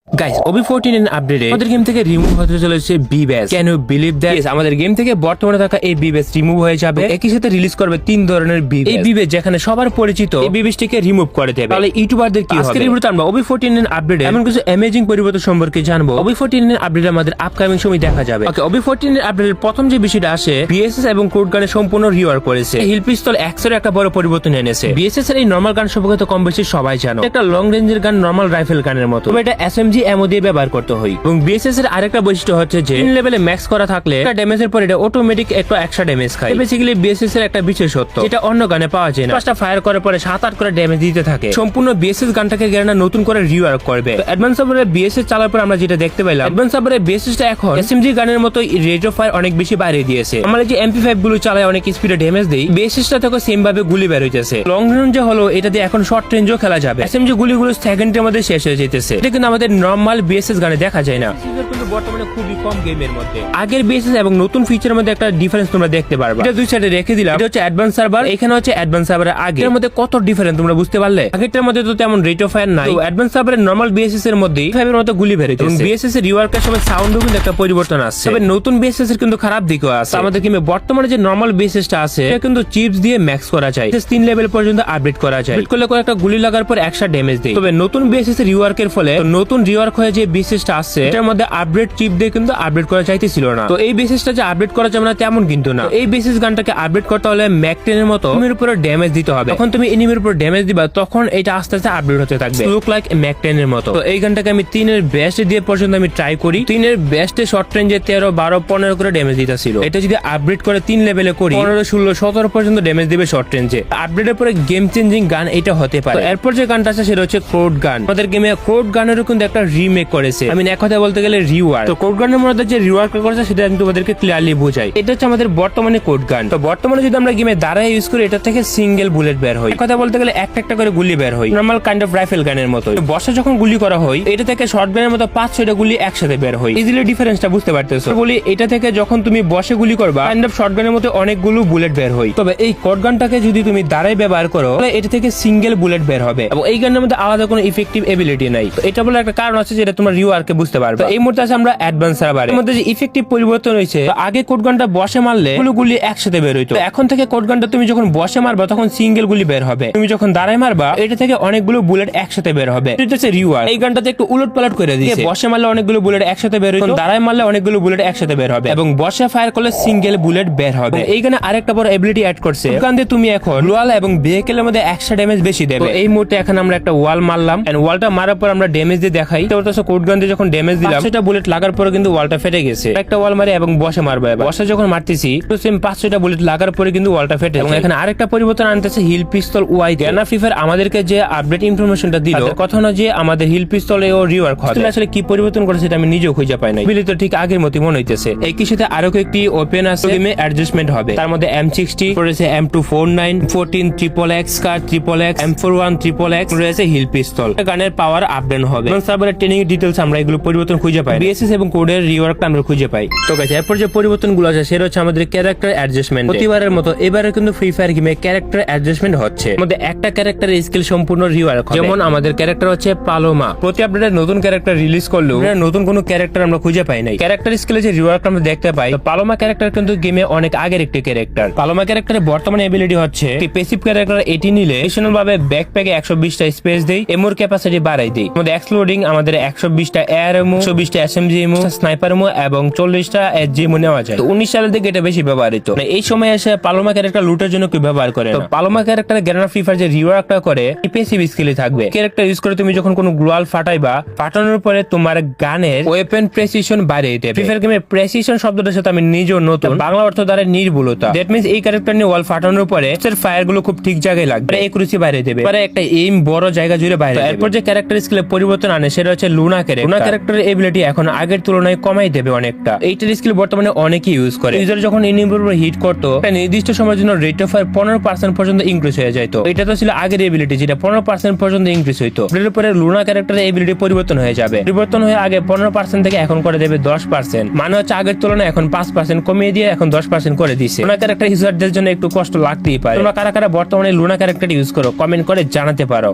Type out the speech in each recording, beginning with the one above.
Guys OB14 আপডেটে আমাদের game থেকে রিমুভ হতে চলেছে বিবেস। Can you believe that? আমাদের গেম থেকে বর্তমানে থাকা এই বিবেস রিমুভ হয়ে যাবে। একই সাথে রিলিজ করবে 3 ধরনের বিবেস। এই বিবেস যেখানে সবার পরিচিত এই বিবেসটিকে রিমুভ করে দেবে। তাহলে ইউটিউবারদের কি হবে? আজকের ভিডিওতে আমরা OB14 আপডেটে এমন কিছু অ্যামেজিং পরিবর্তন সম্পর্কে জানবো। OB14 আপডেটে আমাদের আপকামিং সময় দেখা যাবে। ওকে, OB14 আপডেটের প্রথম যে বিষয়টা আসে, বিএসএস এবং কোড গানে সম্পূর্ণ রিওয়ার্ক করেছে। হিল পিস্তল এক্স এর একটা বড় পরিবর্তন এনেছে। বিএসএস এর এই নরমাল গান সম্পর্কে তো কম বেশি সবাই জানো। একটা লং রেঞ্জের গান নরমাল রাইফেল গানের মতো, তবে এটা এসএমজি এমও দিয়ে ব্যবহার করতে হয়। এবং বিএসএস এর আরেকটা বৈশিষ্ট্য হচ্ছে যে 3 লেভেলে ম্যাক্স করা থাকলে একটা ড্যামেজের পর এটা অটোমেটিক একটু এক্সট্রা ড্যামেজ খায়। বেসিক্যালি বিএসএস এর একটা বিশেষত্ব যেটা অন্য গানে পাওয়া যায় না। পাঁচটা ফায়ার করার পরে 7-8 করে ড্যামেজ দিতে থাকে। সম্পূর্ণ বিএসএস গানটাকে গেরানা নতুন করে রিওয়ার্ক করবে। অ্যাডভান্স সার্ভারে বিএসএস চালার পর আমরা যেটা দেখতে পেলাম, অ্যাডভান্স সার্ভারে বিএসএসটা এখন এসএমজি গানের মতো রেট অফ ফায়ার অনেক বেশি বাড়িয়ে দিয়েছে। আমরা যে MP5 গুলো চালায় অনেক স্পিডে ড্যামেজ দেই, বিএসএসটা থেকে সেম ভাবে গুলি বের হইতেছে। লং রেঞ্জে হলো এটা দিয়ে এখন শর্ট রেঞ্জও খেলা যাবে। এসএমজি গুলিগুলো সেকেন্ডের মধ্যে শেষ হয়ে যেতেছে। এটা কিন্তু আমাদের নরমাল বিএসএস গানে দেখা যায় না। কিন্তু বর্তমানে খুবই কম গেমের মধ্যে আগের বিএসএস এবং নতুন ফিচারের মধ্যে একটা ডিফারেন্স তোমরা দেখতে পারবে। এটা দুই সাইডে রেখে দিলাম। এটা হচ্ছে অ্যাডভান্স সার্ভার, এখানে হচ্ছে অ্যাডভান্স সার্ভারের আগে। এর মধ্যে কত ডিফারেন্স তোমরা বুঝতে পারলে? আগেরটার মধ্যে তো তেমন রেট অফ ফায়ার নাই। তো অ্যাডভান্স সার্ভারের নরমাল বিএসএস এর মধ্যে 5 এর মতো গুলি বের হইতেছে। এবং বিএসএস এর রিওয়ার্কের সময় সাউন্ডও কিন্তু একটা পরিবর্তন আসছে। তবে নতুন বিএসএস এর কিন্তু খারাপ দিকও আছে। আমাদের গেমে বর্তমানে যে নরমাল বিএসএসটা আছে এটা কিন্তু চিপস দিয়ে ম্যাক্স করা যায়। 3 লেভেল পর্যন্ত আপডেট করা যায়। আপডেট করলে একটা গুলি লাগার পর এক্সট্রা ড্যামেজ দেয়। তবে নতুন বিএসএস এর রিওয়ার্কের ফলে নতুন রিওয়ার্ক হয়ে যে বিএসএসটা আছে এটার মধ্যে আপডেট চিপ দিয়ে কিন্তু আপডেট করা চাইতেছিল না। তো এই বিএসএসটা যে আপডেট করা যাবে না তেমন কিন্তু না। এই বিএসএস গানটাকে আপডেট করতে হলে ম্যাক 10 এর মতো এনিমির উপরে ড্যামেজ দিতে হবে। যখন তুমি এনিমির উপর ড্যামেজ দিবা তখন এটা আস্তে আস্তে আপডেট হতে থাকবে, লুক লাইক ম্যাক 10 এর মতো। তো এই গানটাকে আমি 3 এর বেস্ট দিয়ে পর্যন্ত আমি ট্রাই করি। 3 এর বেস্টে শর্ট রেঞ্জে 13, 12, 15 করে ড্যামেজ দিতেছিল। এটা যদি আপডেট করে 3 লেভেলে করি 15, 16, 17 পর্যন্ত ড্যামেজ দিবে শর্ট রেঞ্জে। আপডেটের পরে গেম চেঞ্জিং গান এটা হতে পারে। এরপর যে গানটা আছে সেটা হচ্ছে কোড গান। আমাদের গেমে কোড গানেরও কিন্তু একটা রিমেক করেছে। আমি এক কথা বলতে গেলে রিওয়ার্ক। তো কোড গানের মধ্যে যে রিওয়ার্ক করেছে সেটা কিন্তু আমাদেরকে ক্লিয়ারলি বোঝায়। এটা হচ্ছে আমাদের বর্তমানে কোড গান। তো বর্তমানে যদি আমরা গেমে দাঁড়ায় ইউজ করি এটা থেকে সিঙ্গেল বুলেট বের হয়। কথা বলতে গেলে একটা করে গুলি বের হয়, নরমাল কাইন্ড অফ রাইফেল গানের মতো। বর্ষা যখন গুলি করা হয় এটা থেকে শর্ট গানের মতো 5-6টা গুলি একসাথে বের হয়। ইজিলি ডিফারেন্সটা বুঝতে পারতেছো। বলি এটা থেকে যখন তুমি বসে গুলি করবা কাইন্ড অফ শর্ট গানের মতো অনেকগুলো বুলেট বের হয়। তবে এই কোড গানটাকে যদি তুমি দাঁড়ায় ব্যবহার করো তাহলে এটা থেকে সিঙ্গেল বুলেট বের হবে এবং এই গানের মধ্যে আলাদা কোনো ইফেক্টিভ এবিলিটি নাই। তো এটা বলে একটা কারণ আছে যেটা তোমরা রিওয়ার্কে বুঝতে পারবে। এই মুহূর্তে আছে আমরা অ্যাডভান্স সার্ভারে। এর মধ্যে যে ইফেক্টিভ পরিবর্তন হয়েছে, আগে কোড গানটা বসে মারলে গুলি একসাথে বের হইতো। এখন থেকে কোড গানটা তুমি যখন বসে মারবা তখন সিঙ্গেল গুলি বের হবে। তুমি যখন দাঁড়ায় মারবা এটা থেকে অনেকগুলো বুলেট একসাথে বের হবে। এটা হচ্ছে রিওয়ার্ক। এই গানটাতে একটু উলট পালট করে দিয়েছে। বসে মারলে অনেকগুলো বুলেট একসাথে বের হইতো, দাঁড়ায় মারলে অনেকগুলো বুলেট একসাথে বের হবে এবং বসে ফায়ার করলে সিঙ্গেল বুলেট বের হবে। এই গানে আরেকটা বড় এবিলিটি অ্যাড করছে। গান দিয়ে তুমি এখন ওয়াল এবং ভেহিকলের মধ্যে এক্সট্রা ড্যামেজ বেশি দেবে। এই মুহূর্তে এখন আমরা একটা ওয়াল মারলাম এন্ড ওয়ালটা মারার পর আমরা ড্যামেজ দিয়ে দেখাই। তো ওটা কোড গান দিয়ে যখন ড্যামেজ দিলাম সেটা বুলেট লাগার পরে কিন্তু ওয়ালটা ফেটে গেছে। একটা ওয়াল মারে এবং বসে মারবে। বসে যখন মারতেছি তো সেম 5-6টা বুলেট লাগার পরে কিন্তু ওয়ালটা ফেটে। এবং এখানে আরেকটা পরিবর্তন আনতেছে হিল পিস্তল ওয়াই। গানা ফ্রি ফায়ার আমাদেরকে যে আপডেট ইনফরমেশনটা দিল কথা না যে আমাদের হিল পিস্তলে ও রিওয়ার্ক হবে। আসলে কি পরিবর্তন করেছে সেটা আমি নিজেও খুঁজে পাই নাই। বিলি তো ঠিক আগের মতই মনে হইতেছে। এই কিছুতে আরো কয়েকটি ওপেন আছে, গেমে অ্যাডজাস্টমেন্ট হবে। তার মধ্যে M60 রয়েছে, M249, 14 XXX কার XXX, M41 XXX রয়েছে হিল পিস্তল। গানের পাওয়ার আপডেট হবে। সার্ভারের ট্রেনিং ডিটেইলস আমরা এগুলো পরিবর্তন খুঁজে পাই। বিএসএস এবং কোডের রিওয়ার্কটা আমরা খুঁজে পাই। তো গাইস এরপর যে পরিবর্তনগুলো আছে সেটা হচ্ছে আমাদের ক্যারেক্টার অ্যাডজাস্টমেন্ট। প্রতিবারের মতো এবারে কিন্তু ফ্রি ফায়ার গেমে ক্যারেক্টার অ্যাডজাস্টমেন্ট হচ্ছে। আমাদের একটা ক্যারেক্টারের স্কিল সম্পূর্ণ রিওয়ার্ক হবে। যেমন আমাদের ক্যারেক্টার হচ্ছে পালোমা। প্রতি আপডেটে নতুন ক্যারেক্টার রিলিজ করলেও নতুন কোনো ক্যারেক্টার আমরা খুঁজে পাই নাই। ক্যারেক্টার স্কিলে যে রিওয়ার্ক আমরা দেখতে পাই, পালোমা ক্যারেক্টার কিন্তু গেমে অনেক আগের একটি ক্যারেক্টার। পালোমা ক্যারেক্টারের বর্তমানে এবিলিটি হচ্ছে প্যাসিভ ক্যারেক্টার এটি নিলে এডিশনাল ভাবে ব্যাকপ্যাকে 120টা স্পেস দেই, এমোর ক্যাপাসিটি বাড়াই দেই। আমাদের এক্সপ্লোডিং আমাদের 120টা এয়ার এমো, 120টা এসএমজি এমো, স্নাইপার এমো এবং 40টা এসজি এমো নেওয়া যায়। তো 19 সালের দিকে এটা বেশি ব্যবহৃত। এই সময় এসে পালোমা ক্যারেক্টার লুটের জন্য কি ব্যবহার করে না। পালোমা ক্যারেক্টার গ্যানা ফ্রি ফায়ার যে রিওয়ার্কটা করে প্যাসিভ স্কিলে থাকবে। ক্যারেক্টার ইউজ করে তুমি যখন কোনো গ্লোয়াল ফাটাইবা, ফাটানোর পরে তোমার গানের ওয়েপন প্রেসিশন বাড়িয়ে দেবে। ফ্রি ফায়ার গেমে প্রেসিশন শব্দটার সাথে আমি নিজেও নতুন, বাংলা অর্থ দ্বারা নির্ভুলতা। দ্যাট মিন্স এই ক্যারেক্টার নিয়ে ওয়াল ফাটানোর পরে ফায়ার গুলো খুব ঠিক জায়গায় লাগবে, একুরেসি বাড়িয়ে দেবে, একটা এইম বড় জায়গা জুড়ে বাইরে। এরপর যে ক্যারেক্টার স্কিলে পরিবর্তন আনে সেটা হচ্ছে লুনা ক্যারেক্টার। লুনা ক্যারেক্টারের এবিলিটি এখন আগের তুলনায় কমাই দেবে অনেকটা। এইটার স্কিল বর্তমানে অনেকেই ইউজ করে। ইউজার যখন এনিমির উপর হিট করতো একটা নির্দিষ্ট সময়ের জন্য রেট অফ ফায়ার 15% পর্যন্ত ইনক্রিজ হয়ে যেত। এটা তো ছিল আগের এবিলিটি যেটা 15% পর্যন্ত ইনক্রিজ হইতো। এর উপরে লুনা ক্যারেক্টারের এবিলিটি পরিবর্তন হয়ে যাবে। পরিবর্তন হয়ে আগে 15% থেকে এখন করে দেবে 10%। মানে হচ্ছে আগের তুলনায় এখন 5% কমিয়ে দিয়ে এখন 10% করে দিছে। লুনা ক্যারেক্টার ইউজারদের জন্য একটু কষ্ট লাগতেই পারে। তোমরা কারা কারা বর্তমানে লুনা ক্যারেক্টার ইউজ করো কমেন্ট করে জানাতে পারো।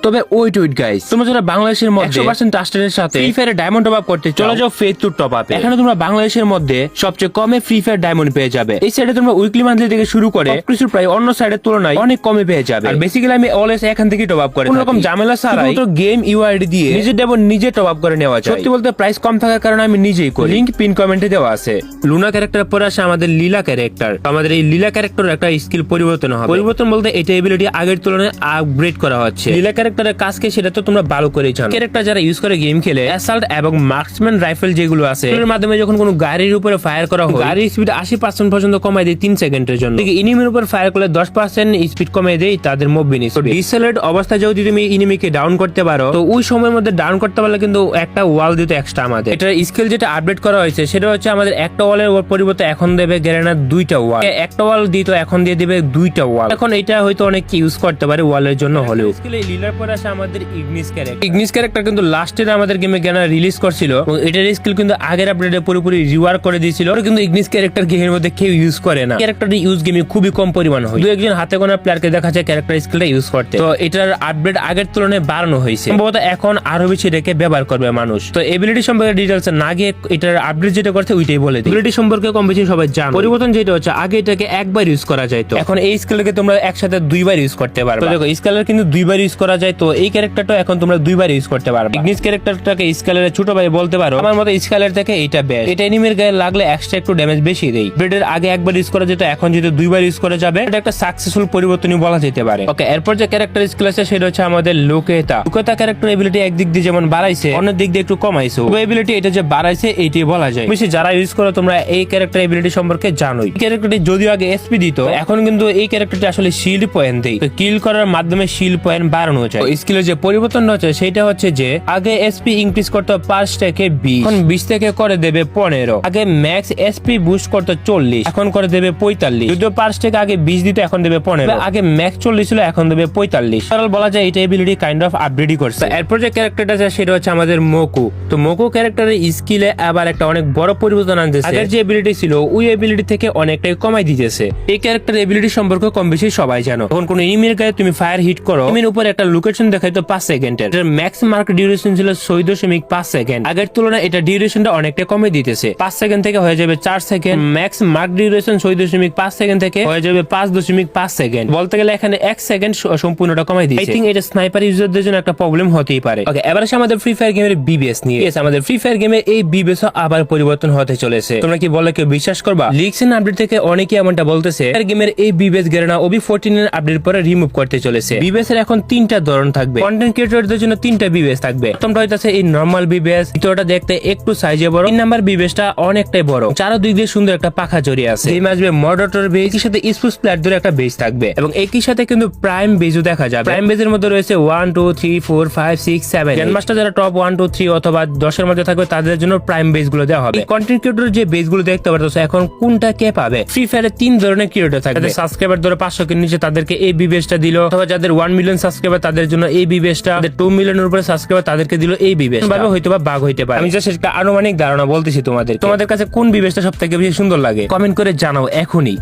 তবে ওয়েট গাইস, তোমরা যারা বাংলাদেশের মধ্যে 100% ট্রাস্টেডের সাথে ফ্রি ফায়ারে ডায়মন্ড টপ আপ করতে চলে যাও ফেজ টু টপ আপ। এখানে তোমরা বাংলাদেশের মধ্যে সবচেয়ে কমে ফ্রি ফায়ার ডায়মন্ড পেয়ে যাবে। এই সাইডে তোমরা উইকলি মান্থলি থেকে শুরু করে কিছু প্রায় অন্য সাইডের তুলনায় অনেক কমে পেয়ে যাবে। আর বেসিক্যালি আমি অলওয়েজ এখান থেকে টপ আপ করে কোনো রকম ঝামেলা ছাড়াই গেম ইউআইডি দিয়ে নিজের ডায়মন্ড নিজে টপ আপ করে নেওয়া যায়। সত্যি বলতে প্রাইস কম থাকার কারণে আমি নিজেই করি। লিংক পিন কমেন্টে দেওয়া আছে। লুনা ক্যারেক্টার পরে আসে আমাদের লীলা ক্যারেক্টার। আমাদের এই লীলা ক্যারেক্টার একটা স্কিল পরিবর্তন হবে। পরিবর্তন বলতে এটা এবিলিটি আগের তুলনায় আপগ্রেড করা হচ্ছে। লীলা ক্যারেক্টারের কাজ কি সেটা তো তোমরা ভালো করেই জানো। ক্যারেক্টার যারা ইউজ করে গেম খেলে অ্যাসাল্ট এবং মার্কসম্যান রাইফেল যেগুলো আছে এর মাধ্যমে যখন কোনো গাড়ির উপরে ফায়ার করা হয় গাড়ির স্পিড 80% পর্যন্ত কমাই দেয় 3 সেকেন্ডের জন্য। এনিমির উপর ফায়ার করলে 10% স্পিড কমিয়ে দেয় তাদের মুভমেন্ট স্পিড। ডিসেলারেট অবস্থায় যদি তুমি এনিমিকে ডাউন করতে পারো তো ওই সময়ের মধ্যে ডাউন করতে পারলে কিন্তু একটা ওয়াল দিতে এক্সট্রা আমাদের। এটার স্কিল যেটা আপডেট করা হয়েছে সেটা হচ্ছে আমাদের একটা ওয়ালের পরিবর্তে এখন দেবে গ্রেনেড 2টা ওয়াল। একটা ওয়াল দিত এখন দিয়ে দিবে 2টা ওয়াল। এখন এটা হয়তো অনেক ইউজ করতে পারে ওয়ালের জন্য হলেও। স্কিলে লীলার পর আসে আমাদের ইগনিস ক্যারেক্টার। ইগনিস ক্যারেক্টার কিন্তু লাস্টের আমাদের গেমে গেনা রিলিজ করছিল এবং এটার স্কিল কিন্তু আগের আপডেটে পুরোপুরি রিওয়ার্ক করে দিয়েছিল। কিন্তু ইগনিস ক্যারেক্টার গেমের মধ্যে কেউ ইউজ করে না। ক্যারেক্টারটি ইউজ গেমে খুবই কম পরিমাণ হয়। দু একজন হাতে গোনা প্লেয়ারকে দেখা যায় ক্যারেক্টার স্কিলটা ইউজ করতে। তো এটার আপডেট আগের তুলনায় বাড়ানো হয়েছে। সম্ভবত এখন আরো বেশি এটাকে ব্যবহার করবে মানুষ। তো এবিলিটি সম্পর্কে ডিটেইলস না গিয়ে এটার আপডেট যেটা করছে ওইটাই বলে দিই। এবিলিটি সম্পর্কে কম বেশি সবাই জানো। পরিবর্তন যেটা হচ্ছে আগে এটাকে একবার ইউজ করা যায়, তো এখন এই স্কিলটাকে তোমরা একসাথে দুইবার ইউজ করতে পারবে। তো দেখো স্কেলার কিন্তু দুইবার ইউজ করা যায়, তো এই ক্যারেক্টারটা এখন তোমরা দুইবার ইউজ করতে পারবে। ইগনিস ক্যারেক্টারটাকে স্কেলারের ছোট ভাই বলতে পারো। আমার মতে স্কেলার থেকে এইটা বেস্ট। এটা এনিমির গায়ে লাগলে এক্সট্রা একটু ড্যামেজ বেশি দেয়। ব্লেডের আগে একবার ইউজ করা যেত, এখন যেহেতু দুইবার ইউজ করা যাবে এটা একটা সাকসেসফুল পরিবর্তনই বলা যেতে পারে। ওকে, এরপর যে ক্যারেক্টার স্কিল আছে সেটা হচ্ছে আমাদের লোকেতা। লোকেতা ক্যারেক্টার এবিলিটি একদিক দিয়ে যেমন বাড়াইছে অন্য দিক দিয়ে একটু কমাইছে। এবিলিটি এটা যে বাড়াইছে এইটাই বলা যায়। বেশি যারা ইউজ করো তোমরা এই ক্যারেক্টার এবিলিটি সম্পর্কে জানোই। ক্যারেক্টারটি যদিও আগে এসপি দিত, এখন কিন্তু এই ক্যারেক্টারটি আসলে শিল্ড পয়েন্ট দেয়। তো কিল করার মাধ্যমে শিল্ড পয়েন্ট বাড়ানো যায়। স্কিলের যে পরিবর্তন হচ্ছে সেটা হচ্ছে যে আগে এসপি ইনক্রিজ করতে 5 থেকে 20, এখন 20 থেকে করে দেবে 15। আগে ম্যাক্স এসপি বুস্ট করতে 40, এখন করে দেবে 45। যদিও 5 থেকে আগে 20 দিত এখন দেবে 15। আগে ম্যাক্স 40 ছিল এখন দেবে 45। সরল বলা যায় এটা এবিলিটি কাইন্ড অফ আপগ্রেডই করছে। এরপর যে ক্যারেক্টারটা আছে সেটা হচ্ছে আমাদের মোকু। তো মোকু ক্যারেক্টারের স্কিলে আবার একটা অনেক বড় পরিবর্তন আনতেছে। আগের যে এবিলিটি ছিল ওই এবিলিটি থেকে অনেকটাই কমাই দিতেছে। এই ক্যারেক্টার এবিলিটি সম্পর্কে কম বেশি সবাই জানো। যখন কোন এনিমির গায়ে তুমি ফায়ার হিট করো এনিমির উপর একটা লোকেশন দেখাইতো 5 সেকেন্ডের। এটার ম্যাক্স মার্ক ডিউরেশন ছিল 14.5 সেকেন্ড। আগের তুলনায় এটা ডিউরেশনটা অনেকটা কমে দিতেছে। 5 সেকেন্ড থেকে হয়ে যাবে 4 second. Max mark duration 14.5 second থেকে হয়ে যাবে 5.5 সেকেন্ড। বলতে গেলে এখানে 1 সেকেন্ড সম্পূর্ণটা কমাই দিয়েছে। আই থিংক এটা স্নাইপার ইউজারদের জন্য একটা প্রবলেম হতেই পারে। ওকে, এবার আসে আমাদের ফ্রি ফায়ার গেমের বিবিএস নিয়ে। আমাদের ফ্রি ফায়ার গেমে এই বিবিএস আবার পরিবর্তন হতে চলেছে। তোমরা কি বলে কেউ বিশ্বাস করবা? লিক্স এন্ড আপডেট থেকে অনেকেই এমনটা বলতেছে গেমের এই বিবিএস গেরেনা ওবি 14 এর আপডেট পরে রিমুভ করতে চলেছে। বিবিএস এর এখন 3টা ধরন থাকবে। কন্টেন্ট ক্রিয়েটরদের জন্য 3টা বিবিএস থাকবে। প্রথমটা হইতাছে এই নরমাল বিবিএস, দ্বিতীয়টা দেখতে একটু সাইজে বড়, 3 নাম্বার বিবিএসটা অনেকটাই বড়, চারো দিক দিয়ে সুন্দর একটা পাখা জড়িয়ে আছে। এই আসবে মডারেটর বেজ, এর সাথে স্পোর্টস প্লেয়ার ধরে একটা বেজ থাকবে এবং একই সাথে কিন্তু প্রাইম বেজও দেখা যাবে। প্রাইম বেজের মধ্যে রয়েছে 1 2 3 4 5 6 7। গ্র্যান্ডমাস্টার যারা টপ 1 2 3 অথবা 10 এর মধ্যে থাকবে তাদের জন্য প্রাইম বেজ গুলো দেওয়া হবে। কন্টেন্ট ক্রিয়েটর যে বেজ গুলো দেখতে পারতেছো এখন কোনটা কে পাবে? ফ্রি ফায়ারে 3 ধরনের ক্রিয়েটর থাকবে। সাবস্ক্রাইবার ধরে 500 কে নিচে তাদেরকে এই বিবিএসটা দিল, অথবা যাদের 1 মিলিয়ন সাবস্ক্রাইবার তাদের জন্য এই বিবিএসটা, যাদের 2 মিলিয়নের উপরে সাবস্ক্রাইবার তাদেরকে দিল এই বিবিএস। ভাবে হয়তোবা বাগ হইতে পারে। আমি জাস্ট একটা আনুমানিক ধারণা বলতেছি তোমাদের। তোমাদের কাছে কোন বিবিএসটা সবথেকে বেশি সুন্দর লাগে কমেন্ট করে জানাও এখনই।